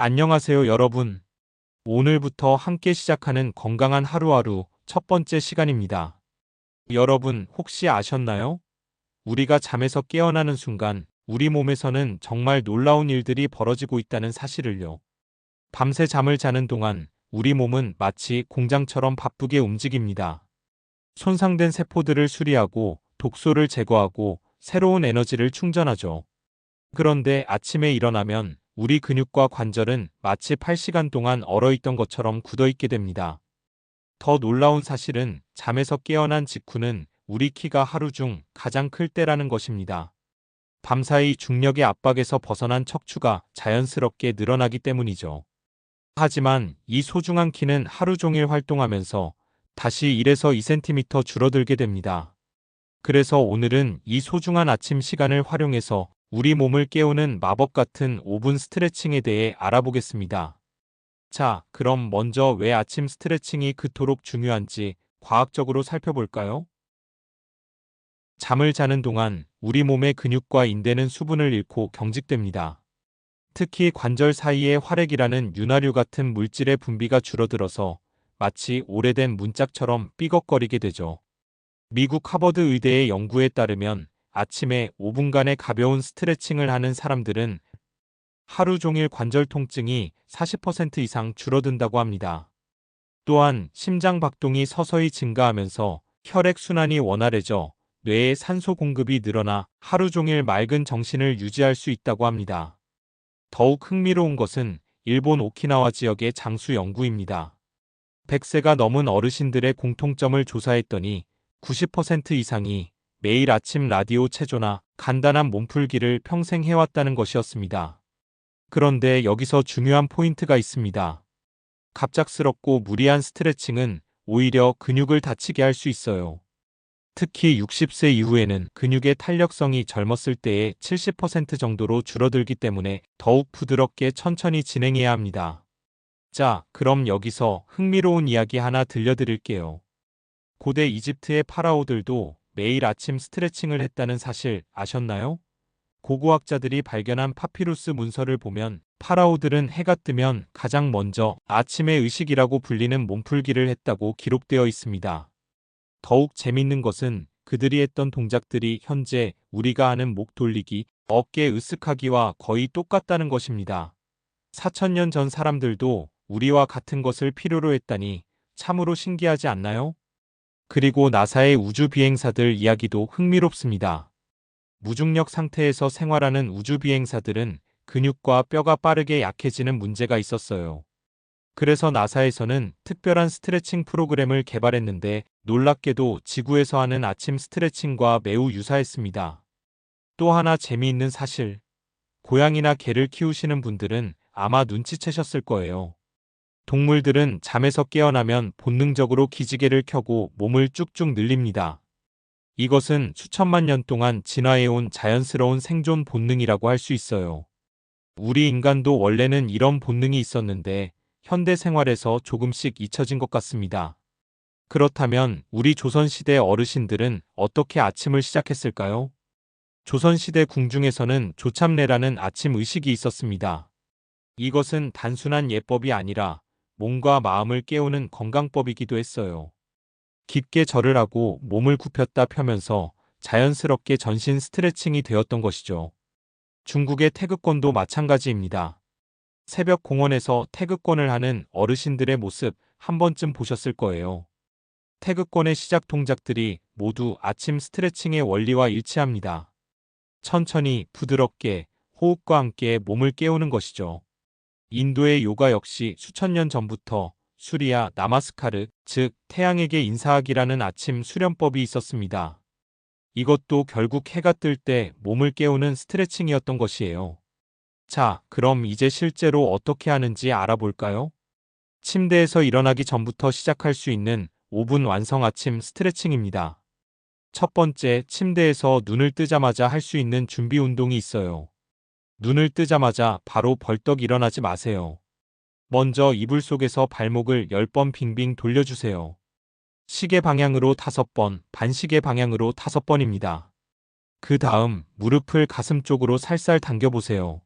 안녕하세요, 여러분. 오늘부터 함께 시작하는 건강한 하루하루 첫 번째 시간입니다. 여러분, 혹시 아셨나요? 우리가 잠에서 깨어나는 순간 우리 몸에서는 정말 놀라운 일들이 벌어지고 있다는 사실을요. 밤새 잠을 자는 동안 우리 몸은 마치 공장처럼 바쁘게 움직입니다. 손상된 세포들을 수리하고 독소를 제거하고 새로운 에너지를 충전하죠. 그런데 아침에 일어나면 우리 근육과 관절은 마치 8시간 동안 얼어있던 것처럼 굳어있게 됩니다. 더 놀라운 사실은 잠에서 깨어난 직후는 우리 키가 하루 중 가장 클 때라는 것입니다. 밤사이 중력의 압박에서 벗어난 척추가 자연스럽게 늘어나기 때문이죠. 하지만 이 소중한 키는 하루 종일 활동하면서 다시 1에서 2cm 줄어들게 됩니다. 그래서 오늘은 이 소중한 아침 시간을 활용해서 우리 몸을 깨우는 마법 같은 5분 스트레칭에 대해 알아보겠습니다. 자, 그럼 먼저 왜 아침 스트레칭이 그토록 중요한지 과학적으로 살펴볼까요? 잠을 자는 동안 우리 몸의 근육과 인대는 수분을 잃고 경직됩니다. 특히 관절 사이의 활액이라는 윤활유 같은 물질의 분비가 줄어들어서 마치 오래된 문짝처럼 삐걱거리게 되죠. 미국 하버드 의대의 연구에 따르면 아침에 5분간의 가벼운 스트레칭을 하는 사람들은 하루 종일 관절 통증이 40% 이상 줄어든다고 합니다. 또한 심장 박동이 서서히 증가하면서 혈액 순환이 원활해져 뇌에 산소 공급이 늘어나 하루 종일 맑은 정신을 유지할 수 있다고 합니다. 더욱 흥미로운 것은 일본 오키나와 지역의 장수 연구입니다. 100세가 넘은 어르신들의 공통점을 조사했더니 90% 이상이 매일 아침 라디오 체조나 간단한 몸풀기를 평생 해왔다는 것이었습니다. 그런데 여기서 중요한 포인트가 있습니다. 갑작스럽고 무리한 스트레칭은 오히려 근육을 다치게 할 수 있어요. 특히 60세 이후에는 근육의 탄력성이 젊었을 때의 70% 정도로 줄어들기 때문에 더욱 부드럽게 천천히 진행해야 합니다. 자, 그럼 여기서 흥미로운 이야기 하나 들려드릴게요. 고대 이집트의 파라오들도 매일 아침 스트레칭을 했다는 사실 아셨나요? 고고학자들이 발견한 파피루스 문서를 보면 파라오들은 해가 뜨면 가장 먼저 아침의 의식이라고 불리는 몸풀기를 했다고 기록되어 있습니다. 더욱 재밌는 것은 그들이 했던 동작들이 현재 우리가 하는 목 돌리기, 어깨 으쓱하기와 거의 똑같다는 것입니다. 4천년 전 사람들도 우리와 같은 것을 필요로 했다니 참으로 신기하지 않나요? 그리고 나사의 우주 비행사들 이야기도 흥미롭습니다. 무중력 상태에서 생활하는 우주 비행사들은 근육과 뼈가 빠르게 약해지는 문제가 있었어요. 그래서 나사에서는 특별한 스트레칭 프로그램을 개발했는데 놀랍게도 지구에서 하는 아침 스트레칭과 매우 유사했습니다. 또 하나 재미있는 사실. 고양이나 개를 키우시는 분들은 아마 눈치채셨을 거예요. 동물들은 잠에서 깨어나면 본능적으로 기지개를 켜고 몸을 쭉쭉 늘립니다. 이것은 수천만 년 동안 진화해온 자연스러운 생존 본능이라고 할 수 있어요. 우리 인간도 원래는 이런 본능이 있었는데 현대 생활에서 조금씩 잊혀진 것 같습니다. 그렇다면 우리 조선시대 어르신들은 어떻게 아침을 시작했을까요? 조선시대 궁중에서는 조참례라는 아침 의식이 있었습니다. 이것은 단순한 예법이 아니라 몸과 마음을 깨우는 건강법이기도 했어요. 깊게 절을 하고 몸을 굽혔다 펴면서 자연스럽게 전신 스트레칭이 되었던 것이죠. 중국의 태극권도 마찬가지입니다. 새벽 공원에서 태극권을 하는 어르신들의 모습 한 번쯤 보셨을 거예요. 태극권의 시작 동작들이 모두 아침 스트레칭의 원리와 일치합니다. 천천히 부드럽게 호흡과 함께 몸을 깨우는 것이죠. 인도의 요가 역시 수천 년 전부터 수리야 나마스카르, 즉 태양에게 인사하기라는 아침 수련법이 있었습니다. 이것도 결국 해가 뜰 때 몸을 깨우는 스트레칭이었던 것이에요. 자, 그럼 이제 실제로 어떻게 하는지 알아볼까요? 침대에서 일어나기 전부터 시작할 수 있는 5분 완성 아침 스트레칭입니다. 첫 번째, 침대에서 눈을 뜨자마자 할 수 있는 준비 운동이 있어요. 눈을 뜨자마자 바로 벌떡 일어나지 마세요. 먼저 이불 속에서 발목을 10번 빙빙 돌려주세요. 시계 방향으로 5번, 반시계 방향으로 5번입니다. 그 다음 무릎을 가슴 쪽으로 살살 당겨보세요.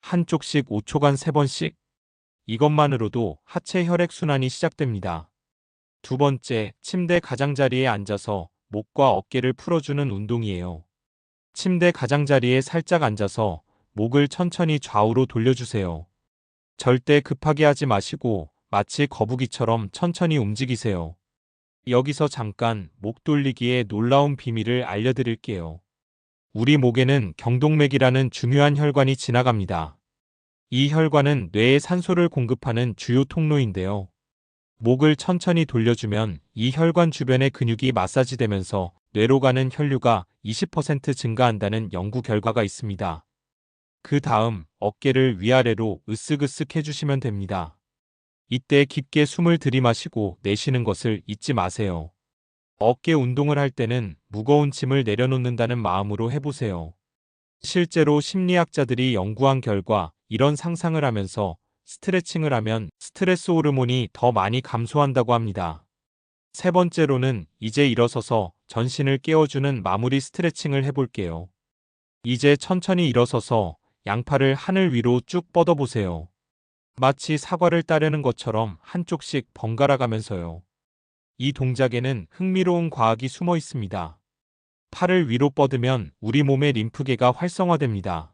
한쪽씩 5초간 3번씩 이것만으로도 하체 혈액순환이 시작됩니다. 두 번째, 침대 가장자리에 앉아서 목과 어깨를 풀어주는 운동이에요. 침대 가장자리에 살짝 앉아서 목을 천천히 좌우로 돌려주세요. 절대 급하게 하지 마시고 마치 거북이처럼 천천히 움직이세요. 여기서 잠깐 목 돌리기의 놀라운 비밀을 알려드릴게요. 우리 목에는 경동맥이라는 중요한 혈관이 지나갑니다. 이 혈관은 뇌에 산소를 공급하는 주요 통로인데요. 목을 천천히 돌려주면 이 혈관 주변의 근육이 마사지되면서 뇌로 가는 혈류가 20% 증가한다는 연구 결과가 있습니다. 그 다음 어깨를 위아래로 으쓱으쓱 해주시면 됩니다. 이때 깊게 숨을 들이마시고 내쉬는 것을 잊지 마세요. 어깨 운동을 할 때는 무거운 짐을 내려놓는다는 마음으로 해보세요. 실제로 심리학자들이 연구한 결과 이런 상상을 하면서 스트레칭을 하면 스트레스 호르몬이 더 많이 감소한다고 합니다. 세 번째로는 이제 일어서서 전신을 깨워주는 마무리 스트레칭을 해볼게요. 이제 천천히 일어서서 양팔을 하늘 위로 쭉 뻗어보세요. 마치 사과를 따르는 것처럼 한쪽씩 번갈아 가면서요. 이 동작에는 흥미로운 과학이 숨어 있습니다. 팔을 위로 뻗으면 우리 몸의 림프계가 활성화됩니다.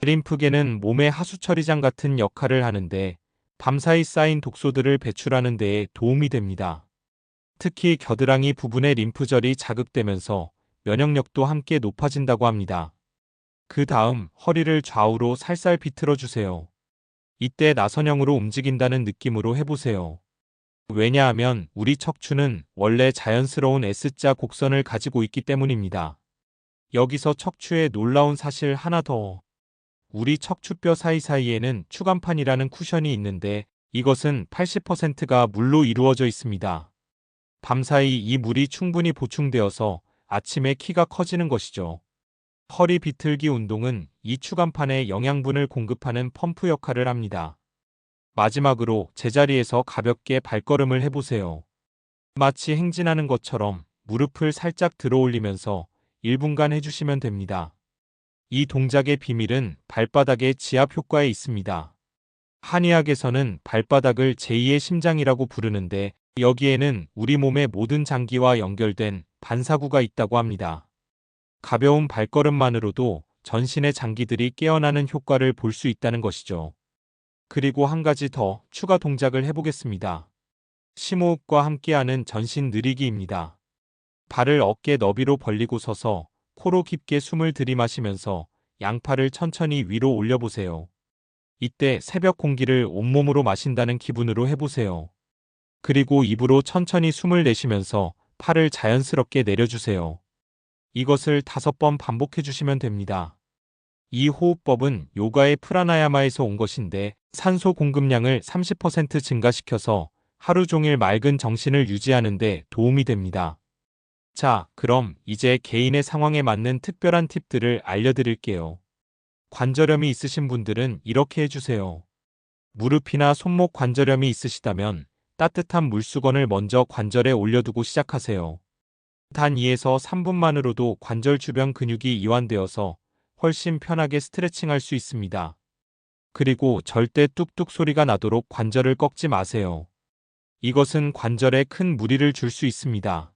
림프계는 몸의 하수처리장 같은 역할을 하는데 밤사이 쌓인 독소들을 배출하는 데에 도움이 됩니다. 특히 겨드랑이 부분의 림프절이 자극되면서 면역력도 함께 높아진다고 합니다. 그 다음 허리를 좌우로 살살 비틀어 주세요. 이때 나선형으로 움직인다는 느낌으로 해보세요. 왜냐하면 우리 척추는 원래 자연스러운 S자 곡선을 가지고 있기 때문입니다. 여기서 척추의 놀라운 사실 하나 더. 우리 척추뼈 사이사이에는 추간판이라는 쿠션이 있는데 이것은 80%가 물로 이루어져 있습니다. 밤사이 이 물이 충분히 보충되어서 아침에 키가 커지는 것이죠. 허리 비틀기 운동은 이 추간판에 영양분을 공급하는 펌프 역할을 합니다. 마지막으로 제자리에서 가볍게 발걸음을 해보세요. 마치 행진하는 것처럼 무릎을 살짝 들어 올리면서 1분간 해주시면 됩니다. 이 동작의 비밀은 발바닥의 지압 효과에 있습니다. 한의학에서는 발바닥을 제2의 심장이라고 부르는데 여기에는 우리 몸의 모든 장기와 연결된 반사구가 있다고 합니다. 가벼운 발걸음만으로도 전신의 장기들이 깨어나는 효과를 볼 수 있다는 것이죠. 그리고 한 가지 더 추가 동작을 해보겠습니다. 심호흡과 함께하는 전신 느리기입니다. 발을 어깨 너비로 벌리고 서서 코로 깊게 숨을 들이마시면서 양팔을 천천히 위로 올려보세요. 이때 새벽 공기를 온몸으로 마신다는 기분으로 해보세요. 그리고 입으로 천천히 숨을 내쉬면서 팔을 자연스럽게 내려주세요. 이것을 5번 반복해 주시면 됩니다. 이 호흡법은 요가의 프라나야마에서 온 것인데 산소 공급량을 30% 증가시켜서 하루 종일 맑은 정신을 유지하는 데 도움이 됩니다. 자, 그럼 이제 개인의 상황에 맞는 특별한 팁들을 알려드릴게요. 관절염이 있으신 분들은 이렇게 해주세요. 무릎이나 손목 관절염이 있으시다면 따뜻한 물수건을 먼저 관절에 올려두고 시작하세요. 단 2에서 3분만으로도 관절 주변 근육이 이완되어서 훨씬 편하게 스트레칭할 수 있습니다. 그리고 절대 뚝뚝 소리가 나도록 관절을 꺾지 마세요. 이것은 관절에 큰 무리를 줄 수 있습니다.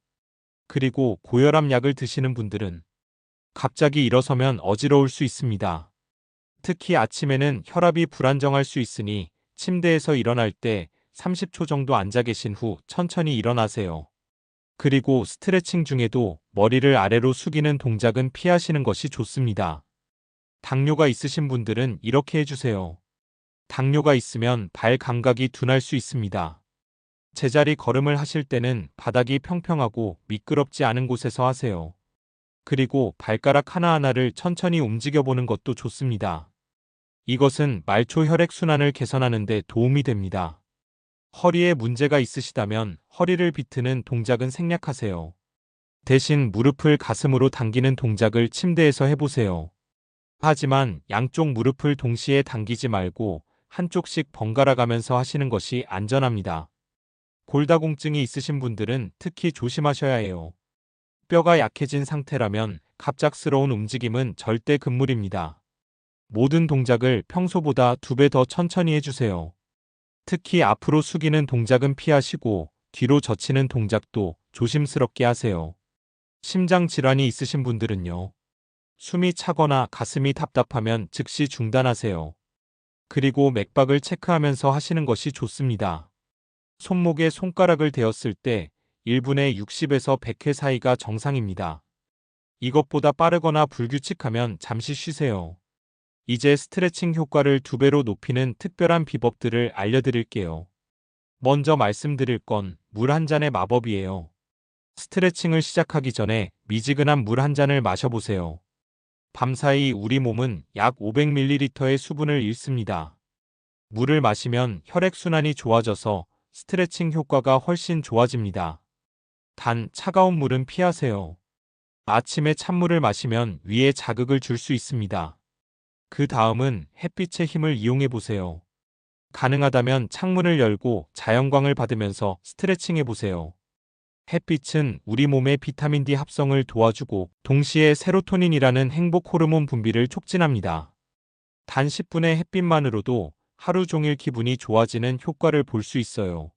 그리고 고혈압 약을 드시는 분들은 갑자기 일어서면 어지러울 수 있습니다. 특히 아침에는 혈압이 불안정할 수 있으니 침대에서 일어날 때 30초 정도 앉아 계신 후 천천히 일어나세요. 그리고 스트레칭 중에도 머리를 아래로 숙이는 동작은 피하시는 것이 좋습니다. 당뇨가 있으신 분들은 이렇게 해주세요. 당뇨가 있으면 발 감각이 둔할 수 있습니다. 제자리 걸음을 하실 때는 바닥이 평평하고 미끄럽지 않은 곳에서 하세요. 그리고 발가락 하나하나를 천천히 움직여보는 것도 좋습니다. 이것은 말초 혈액순환을 개선하는 데 도움이 됩니다. 허리에 문제가 있으시다면 허리를 비트는 동작은 생략하세요. 대신 무릎을 가슴으로 당기는 동작을 침대에서 해보세요. 하지만 양쪽 무릎을 동시에 당기지 말고 한쪽씩 번갈아 가면서 하시는 것이 안전합니다. 골다공증이 있으신 분들은 특히 조심하셔야 해요. 뼈가 약해진 상태라면 갑작스러운 움직임은 절대 금물입니다. 모든 동작을 평소보다 2배 더 천천히 해주세요. 특히 앞으로 숙이는 동작은 피하시고 뒤로 젖히는 동작도 조심스럽게 하세요. 심장 질환이 있으신 분들은요. 숨이 차거나 가슴이 답답하면 즉시 중단하세요. 그리고 맥박을 체크하면서 하시는 것이 좋습니다. 손목에 손가락을 대었을 때 1분에 60에서 100회 사이가 정상입니다. 이것보다 빠르거나 불규칙하면 잠시 쉬세요. 이제 스트레칭 효과를 2배로 높이는 특별한 비법들을 알려드릴게요. 먼저 말씀드릴 건 물 한 잔의 마법이에요. 스트레칭을 시작하기 전에 미지근한 물 한 잔을 마셔보세요. 밤사이 우리 몸은 약 500ml의 수분을 잃습니다. 물을 마시면 혈액순환이 좋아져서 스트레칭 효과가 훨씬 좋아집니다. 단, 차가운 물은 피하세요. 아침에 찬물을 마시면 위에 자극을 줄 수 있습니다. 그 다음은 햇빛의 힘을 이용해 보세요. 가능하다면 창문을 열고 자연광을 받으면서 스트레칭해 보세요. 햇빛은 우리 몸의 비타민 D 합성을 도와주고 동시에 세로토닌이라는 행복 호르몬 분비를 촉진합니다. 단 10분의 햇빛만으로도 하루 종일 기분이 좋아지는 효과를 볼 수 있어요.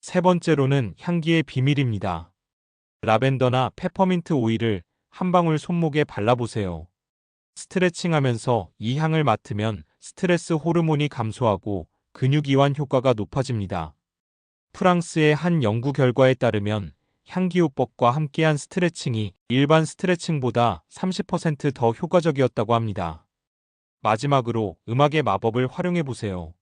세 번째로는 향기의 비밀입니다. 라벤더나 페퍼민트 오일을 한 방울 손목에 발라보세요. 스트레칭하면서 이 향을 맡으면 스트레스 호르몬이 감소하고 근육 이완 효과가 높아집니다. 프랑스의 한 연구 결과에 따르면 향기요법과 함께한 스트레칭이 일반 스트레칭보다 30% 더 효과적이었다고 합니다. 마지막으로 음악의 마법을 활용해 보세요.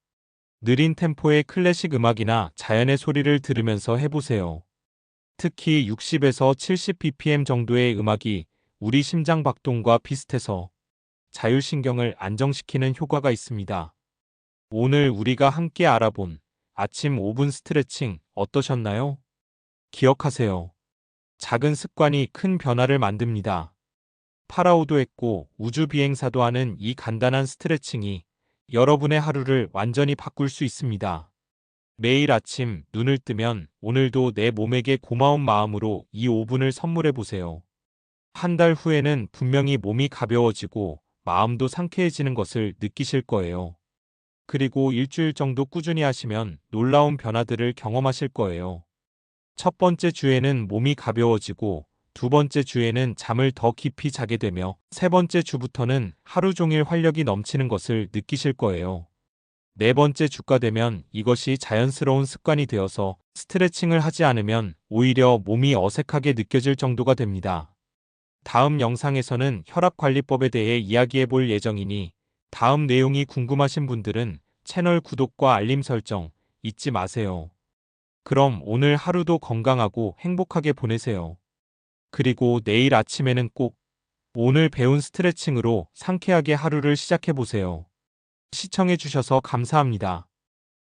느린 템포의 클래식 음악이나 자연의 소리를 들으면서 해보세요. 특히 60에서 70bpm 정도의 음악이 우리 심장 박동과 비슷해서 자율신경을 안정시키는 효과가 있습니다. 오늘 우리가 함께 알아본 아침 5분 스트레칭 어떠셨나요? 기억하세요. 작은 습관이 큰 변화를 만듭니다. 파라오도 했고 우주 비행사도 하는 이 간단한 스트레칭이 여러분의 하루를 완전히 바꿀 수 있습니다. 매일 아침 눈을 뜨면 오늘도 내 몸에게 고마운 마음으로 이 5분을 선물해 보세요. 한 달 후에는 분명히 몸이 가벼워지고 마음도 상쾌해지는 것을 느끼실 거예요. 그리고 일주일 정도 꾸준히 하시면 놀라운 변화들을 경험하실 거예요. 첫 번째 주에는 몸이 가벼워지고 두 번째 주에는 잠을 더 깊이 자게 되며 세 번째 주부터는 하루 종일 활력이 넘치는 것을 느끼실 거예요. 네 번째 주가 되면 이것이 자연스러운 습관이 되어서 스트레칭을 하지 않으면 오히려 몸이 어색하게 느껴질 정도가 됩니다. 다음 영상에서는 혈압관리법에 대해 이야기해 볼 예정이니 다음 내용이 궁금하신 분들은 채널 구독과 알림 설정 잊지 마세요. 그럼 오늘 하루도 건강하고 행복하게 보내세요. 그리고 내일 아침에는 꼭 오늘 배운 스트레칭으로 상쾌하게 하루를 시작해 보세요. 시청해 주셔서 감사합니다.